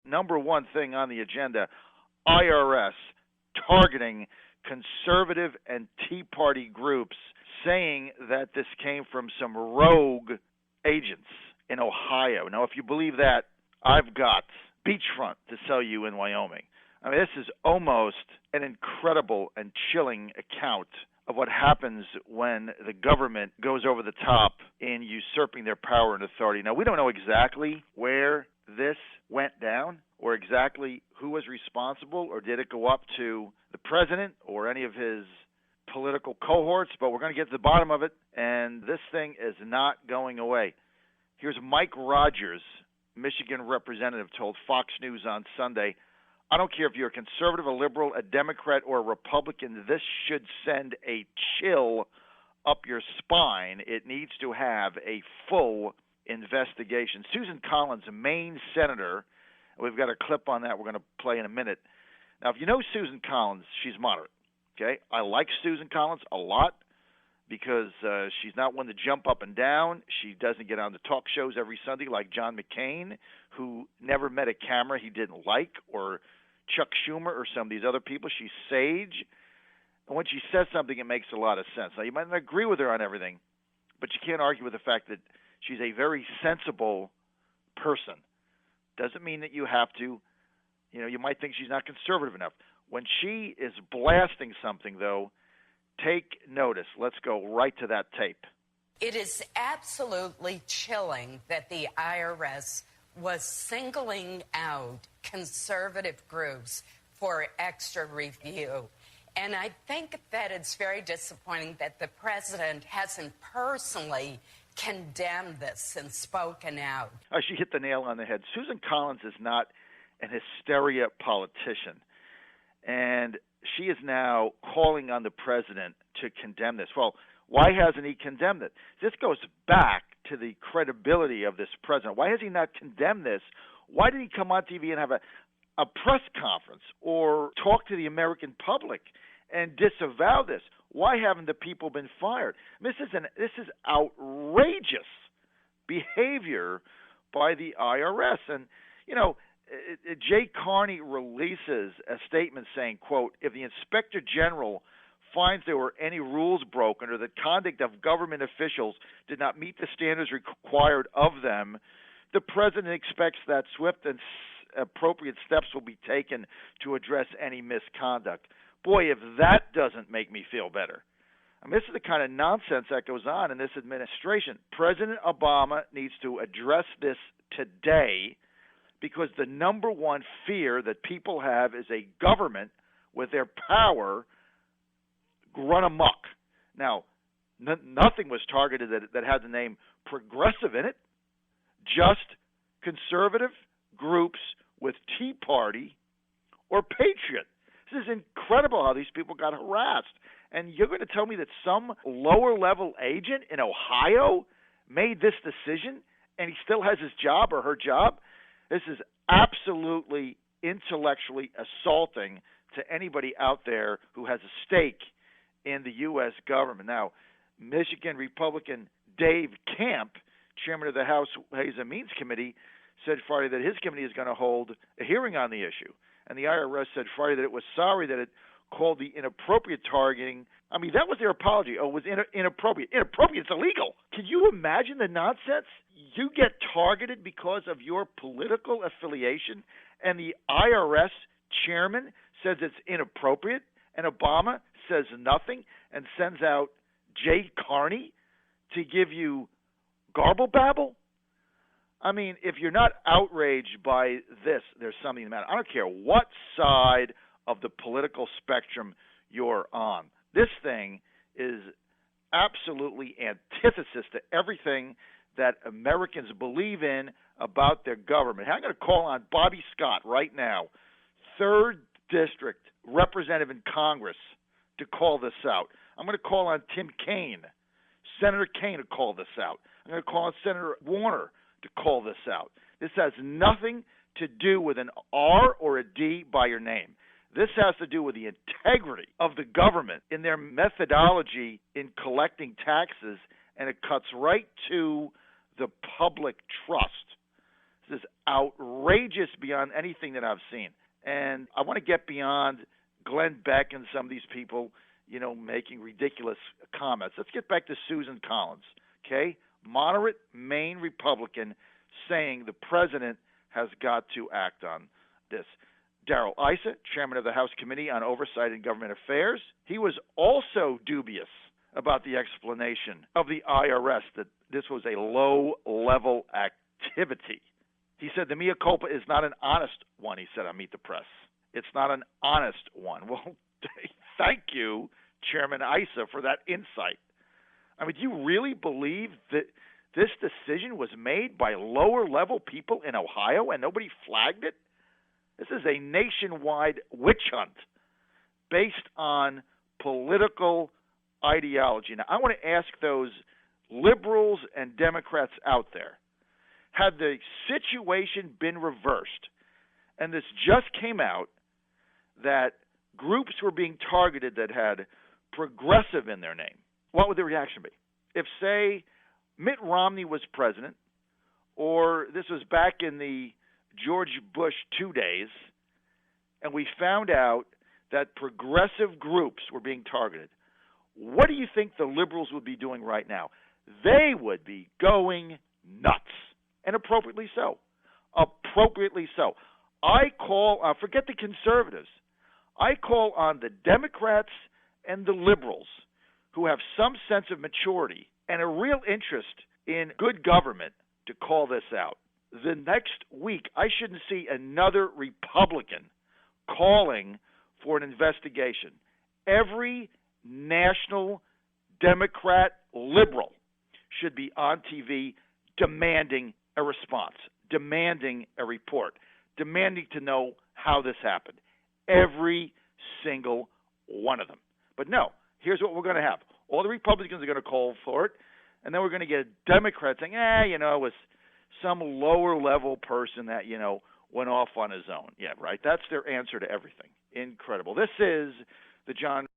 number one thing on the agenda, IRS targeting conservative and Tea Party groups, saying that this came from some rogue agents in Ohio. Now, if you believe that, I've got beachfront to sell you in Wyoming. I mean, this is almost an incredible and chilling account of what happens when the government goes over the top in usurping their power and authority. Now, we don't know exactly where this went down or exactly who was responsible, or did it go up to the president or any of his political cohorts, but we're going to get to the bottom of it, and this thing is not going away. Here's Mike Rogers, Michigan representative, told Fox News on Sunday, "I don't care if you're a conservative, a liberal, a Democrat, or a Republican, this should send a chill up your spine. It needs to have a full investigation." Susan Collins, a Maine senator, we've got a clip on that we're going to play in a minute. Now, if you know Susan Collins, she's moderate. Okay, I like Susan Collins a lot because she's not one to jump up and down. She doesn't get on the talk shows every Sunday like John McCain, who never met a camera he didn't like, or Chuck Schumer or some of these other people. She's sage, and when she says something, it makes a lot of sense. Now, you might not agree with her on everything, but you can't argue with the fact that she's a very sensible person. Doesn't mean that you have to, you might think she's not conservative enough. When she is blasting something, though, take notice. Let's go right to that tape. It is absolutely chilling that the IRS was singling out conservative groups for extra review. And I think that it's very disappointing that the president hasn't personally condemned this and spoken out. She hit the nail on the head. Susan Collins is not an hysteria politician. And she is now calling on the president to condemn this. Well, why hasn't he condemned it? This goes back to the credibility of this president. Why has he not condemned this? Why did he come on TV and have a press conference or talk to the American public and disavow this? Why haven't the people been fired? This is outrageous behavior by the IRS. And, Jay Carney releases a statement saying, quote, "If the Inspector General finds there were any rules broken or the conduct of government officials did not meet the standards required of them, the president expects that swift and appropriate steps will be taken to address any misconduct." Boy, if that doesn't make me feel better. I mean, this is the kind of nonsense that goes on in this administration. President Obama needs to address this today, because the number one fear that people have is a government with their power run amok. Now, nothing was targeted that had the name progressive in it, just conservative groups with Tea Party or Patriot. This is incredible how these people got harassed. And you're going to tell me that some lower-level agent in Ohio made this decision and he still has his job or her job? This is absolutely intellectually assaulting to anybody out there who has a stake in the U.S. government. Now, Michigan Republican Dave Camp, chairman of the House Ways and Means Committee, said Friday that his committee is going to hold a hearing on the issue. And the IRS said Friday that it was sorry that it called the inappropriate targeting. I mean, that was their apology. Oh, it was inappropriate. Inappropriate, it's illegal. Can you imagine the nonsense? You get targeted because of your political affiliation, and the IRS chairman says it's inappropriate, and Obama says nothing and sends out Jay Carney to give you garble babble? I mean, if you're not outraged by this, there's something the matter. I don't care what side of the political spectrum you're on. This thing is absolutely antithesis to everything that Americans believe in about their government. I'm going to call on Bobby Scott right now, 3rd District Representative in Congress, to call this out. I'm going to call on Tim Kaine, Senator Kaine, to call this out. I'm going to call on Senator Warner to call this out. This has nothing to do with an R or a D by your name. This has to do with the integrity of the government in their methodology in collecting taxes, and it cuts right to the public trust. This is outrageous beyond anything that I've seen. And I want to get beyond Glenn Beck and some of these people, making ridiculous comments. Let's get back to Susan Collins, okay? Moderate Maine Republican saying the president has got to act on this. Darrell Issa, chairman of the House Committee on Oversight and Government Affairs, he was also dubious about the explanation of the IRS that this was a low-level activity. He said the mea culpa is not an honest one, he said on Meet the Press. It's not an honest one. Well, thank you, Chairman Issa, for that insight. I mean, do you really believe that this decision was made by lower-level people in Ohio and nobody flagged it? This is a nationwide witch hunt based on political ideology. Now, I want to ask those liberals and Democrats out there, had the situation been reversed, and this just came out that groups were being targeted that had progressive in their name, what would the reaction be? If, say, Mitt Romney was president, or this was back in the George Bush 2 days, and we found out that progressive groups were being targeted, what do you think the liberals would be doing right now? They would be going nuts, and appropriately so. Appropriately so. I call, forget the conservatives, I call on the Democrats and the liberals who have some sense of maturity and a real interest in good government to call this out. The next week, I shouldn't see another Republican calling for an investigation. Every national Democrat liberal should be on TV demanding a response, demanding a report, demanding to know how this happened. Every single one of them. But no, here's what we're going to have. All the Republicans are going to call for it, and then we're going to get Democrats saying, it was some lower-level person that, went off on his own. Yeah, right? That's their answer to everything. Incredible. This is the John